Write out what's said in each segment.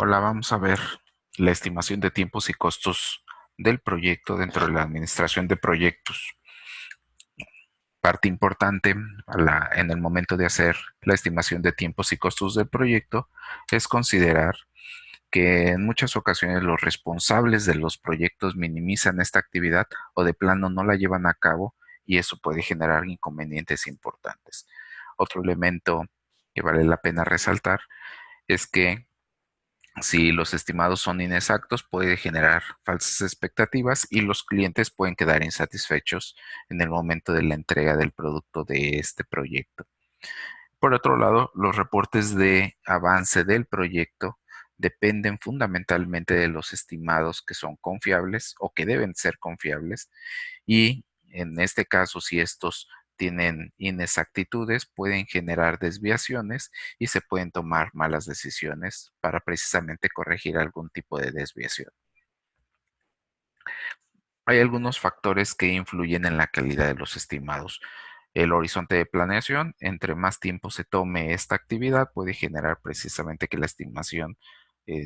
Hola, vamos a ver la estimación de tiempos y costos del proyecto dentro de la administración de proyectos. Parte importante en el momento de hacer la estimación de tiempos y costos del proyecto es considerar que en muchas ocasiones los responsables de los proyectos minimizan esta actividad o de plano no la llevan a cabo y eso puede generar inconvenientes importantes. Otro elemento que vale la pena resaltar es que si los estimados son inexactos, puede generar falsas expectativas y los clientes pueden quedar insatisfechos en el momento de la entrega del producto de este proyecto. Por otro lado, los reportes de avance del proyecto dependen fundamentalmente de los estimados que son confiables o que deben ser confiables y en este caso, si estos tienen inexactitudes, pueden generar desviaciones y se pueden tomar malas decisiones para precisamente corregir algún tipo de desviación. Hay algunos factores que influyen en la calidad de los estimados. El horizonte de planeación, entre más tiempo se tome esta actividad, puede generar precisamente que la estimación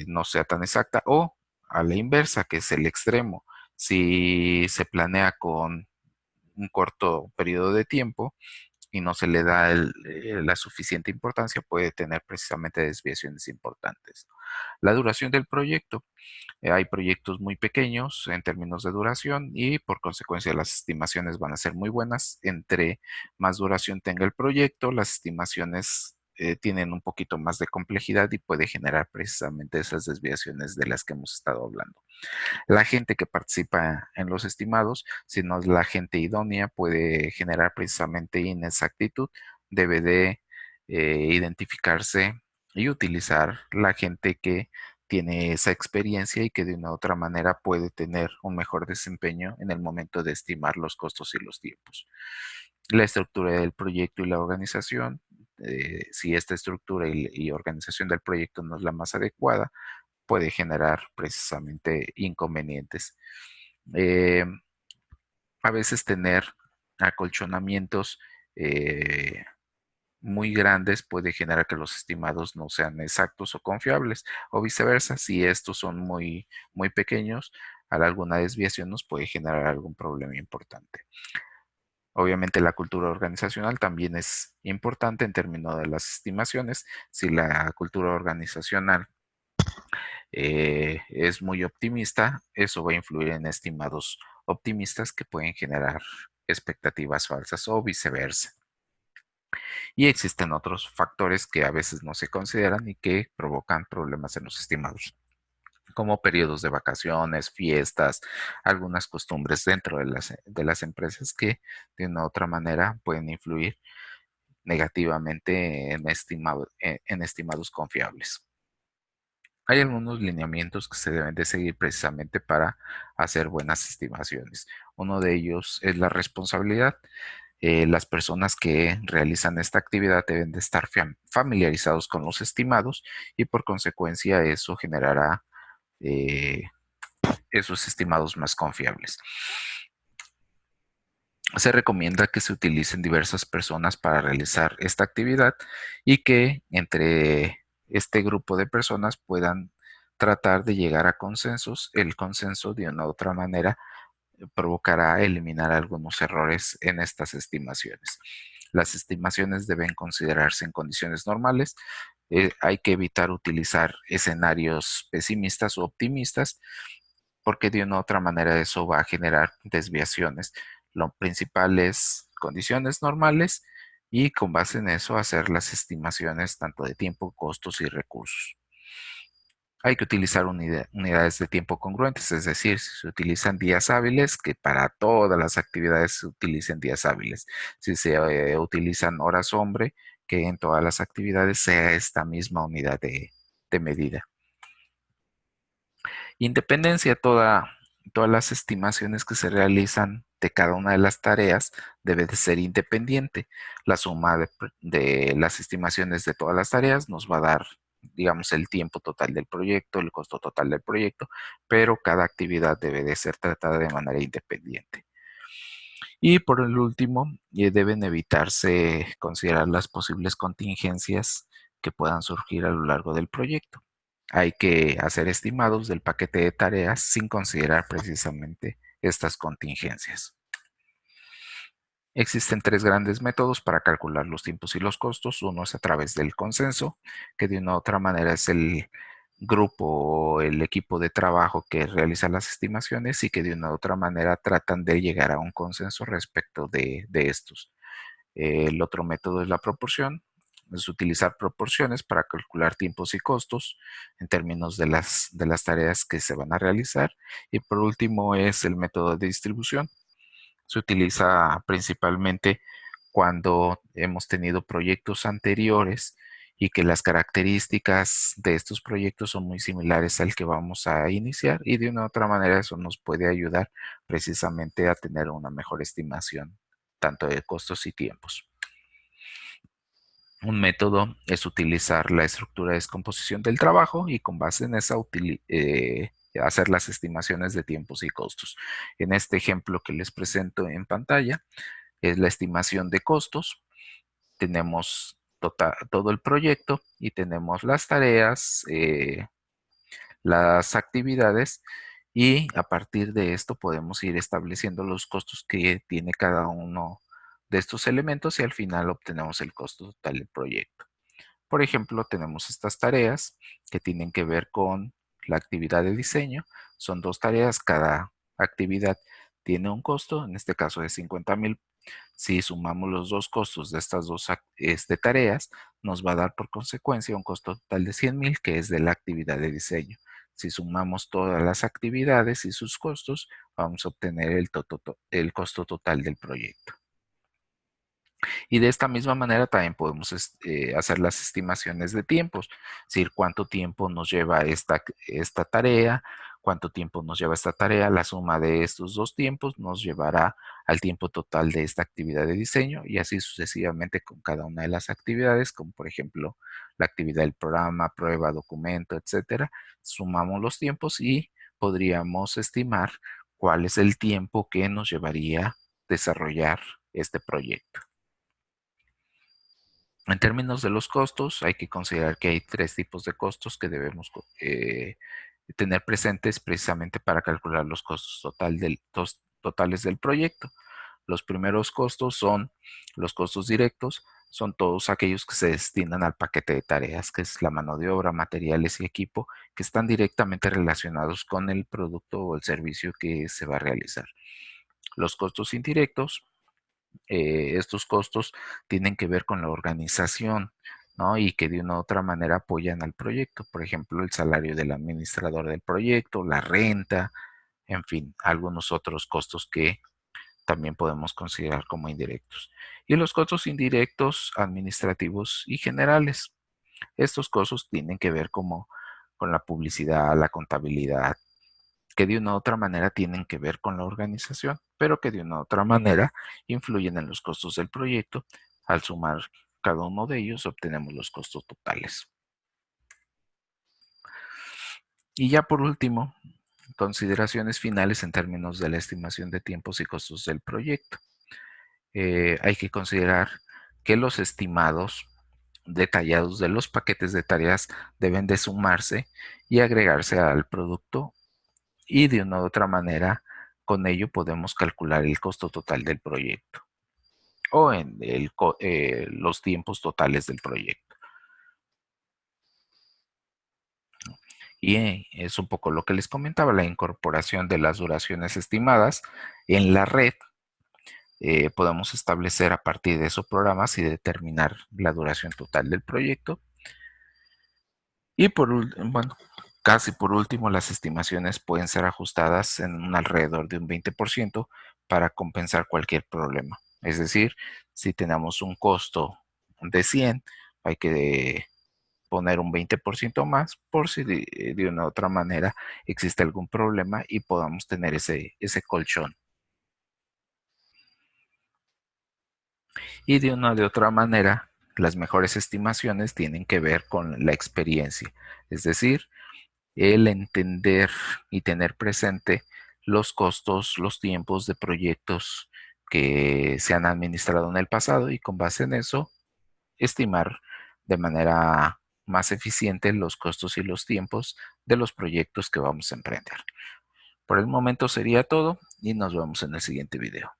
no sea tan exacta o a la inversa, que es el extremo. Si se planea con un corto periodo de tiempo y no se le da la suficiente importancia, puede tener precisamente desviaciones importantes. La duración del proyecto. Hay proyectos muy pequeños en términos de duración y por consecuencia las estimaciones van a ser muy buenas. Entre más duración tenga el proyecto, las estimaciones tienen un poquito más de complejidad y puede generar precisamente esas desviaciones de las que hemos estado hablando. La gente que participa en los estimados, si no es la gente idónea, puede generar precisamente inexactitud. Debe de identificarse y utilizar la gente que tiene esa experiencia y que de una u otra manera puede tener un mejor desempeño en el momento de estimar los costos y los tiempos. La estructura del proyecto y la organización, si esta estructura y organización del proyecto no es la más adecuada, puede generar precisamente inconvenientes. Eh, a veces tener acolchonamientos eh, muy grandes puede generar que los estimados no sean exactos o confiables, o viceversa, si estos son muy pequeños, alguna desviación nos puede generar algún problema importante. Obviamente la cultura organizacional también es importante en términos de las estimaciones. Si la cultura organizacional es muy optimista, eso va a influir en estimados optimistas que pueden generar expectativas falsas o viceversa. Y existen otros factores que a veces no se consideran y que provocan problemas en los estimados, como periodos de vacaciones, fiestas, algunas costumbres dentro de las empresas que de una u otra manera pueden influir negativamente en estimados confiables. Hay algunos lineamientos que se deben de seguir precisamente para hacer buenas estimaciones. Uno de ellos es la responsabilidad. Las personas que realizan esta actividad deben de estar familiarizados con los estimados y por consecuencia eso generará eh, esos estimados más confiables. Se recomienda que se utilicen diversas personas para realizar esta actividad y que entre este grupo de personas puedan tratar de llegar a consensos. El consenso de una u otra manera provocará eliminar algunos errores en estas estimaciones. Las estimaciones deben considerarse en condiciones normales. Hay que evitar utilizar escenarios pesimistas o optimistas porque de una u otra manera eso va a generar desviaciones. Lo principal es condiciones normales y con base en eso hacer las estimaciones tanto de tiempo, costos y recursos. Hay que utilizar unidades de tiempo congruentes, es decir, si se utilizan días hábiles, que para todas las actividades se utilicen días hábiles. Si se utilizan horas hombre, que en todas las actividades sea esta misma unidad de medida. Independencia, todas las estimaciones que se realizan de cada una de las tareas debe de ser independiente. La suma de las estimaciones de todas las tareas nos va a dar, digamos, el tiempo total del proyecto, el costo total del proyecto, pero cada actividad debe de ser tratada de manera independiente. Y por el último, deben evitarse considerar las posibles contingencias que puedan surgir a lo largo del proyecto. hay que hacer estimados del paquete de tareas sin considerar precisamente estas contingencias. Existen tres grandes métodos para calcular los tiempos y los costos. Uno es a través del consenso, que de una u otra manera es el grupo o el equipo de trabajo que realiza las estimaciones y que de una u otra manera tratan de llegar a un consenso respecto de estos. El otro método es la proporción, es utilizar proporciones para calcular tiempos y costos en términos de las tareas que se van a realizar. Y por último es el método de distribución. Se utiliza principalmente cuando hemos tenido proyectos anteriores y que las características de estos proyectos son muy similares al que vamos a iniciar, y de una u otra manera eso nos puede ayudar precisamente a tener una mejor estimación tanto de costos y tiempos. Un método es utilizar la estructura de descomposición del trabajo y con base en esa hacer las estimaciones de tiempos y costos. En este ejemplo que les presento en pantalla es la estimación de costos. Tenemos todo el proyecto y tenemos las tareas, las actividades, y a partir de esto podemos ir estableciendo los costos que tiene cada uno de estos elementos y al final obtenemos el costo total del proyecto. Por ejemplo, tenemos estas tareas que tienen que ver con la actividad de diseño. Son dos tareas, cada actividad tiene un costo, en este caso de 50,000. Si sumamos los dos costos de estas dos tareas, nos va a dar por consecuencia un costo total de 100,000, que es de la actividad de diseño. Si sumamos todas las actividades y sus costos, vamos a obtener el costo total del proyecto. Y de esta misma manera también podemos hacer las estimaciones de tiempos, es decir, cuánto tiempo nos lleva esta tarea, cuánto tiempo nos lleva esta tarea, la suma de estos dos tiempos nos llevará al tiempo total de esta actividad de diseño, y así sucesivamente con cada una de las actividades, como por ejemplo la actividad del programa, prueba, documento, etcétera. Sumamos los tiempos y podríamos estimar cuál es el tiempo que nos llevaría desarrollar este proyecto. En términos de los costos, hay que considerar que hay tres tipos de costos que debemos tener presentes precisamente para calcular los costos totales del proyecto. Los primeros costos son los costos directos, son todos aquellos que se destinan al paquete de tareas, que es la mano de obra, materiales y equipo, que están directamente relacionados con el producto o el servicio que se va a realizar. Los costos indirectos, estos costos tienen que ver con la organización, ¿no? Y que de una u otra manera apoyan al proyecto. Por ejemplo, el salario del administrador del proyecto, la renta, en fin, algunos otros costos que también podemos considerar como indirectos. Y los costos indirectos, administrativos y generales. Estos costos tienen que ver como con la publicidad, la contabilidad, que de una u otra manera tienen que ver con la organización, pero que de una u otra manera influyen en los costos del proyecto. Al sumar cada uno de ellos, obtenemos los costos totales. Y ya por último, consideraciones finales en términos de la estimación de tiempos y costos del proyecto. Hay que considerar que los estimados detallados de los paquetes de tareas deben de sumarse y agregarse al producto, y de una u otra manera con ello podemos calcular el costo total del proyecto o en los tiempos totales del proyecto. Y es un poco lo que les comentaba, la incorporación de las duraciones estimadas en la red. Podemos establecer a partir de esos programas y determinar la duración total del proyecto. Y bueno, casi por último, las estimaciones pueden ser ajustadas en un alrededor de un 20% para compensar cualquier problema. Es decir, si tenemos un costo de 100, hay que poner un 20% más por si de una u otra manera existe algún problema y podamos tener ese colchón. Y de una de otra manera, las mejores estimaciones tienen que ver con la experiencia. Es decir, el entender y tener presente los costos, los tiempos de proyectos que se han administrado en el pasado y con base en eso estimar de manera más eficiente los costos y los tiempos de los proyectos que vamos a emprender. Por el momento sería todo y nos vemos en el siguiente video.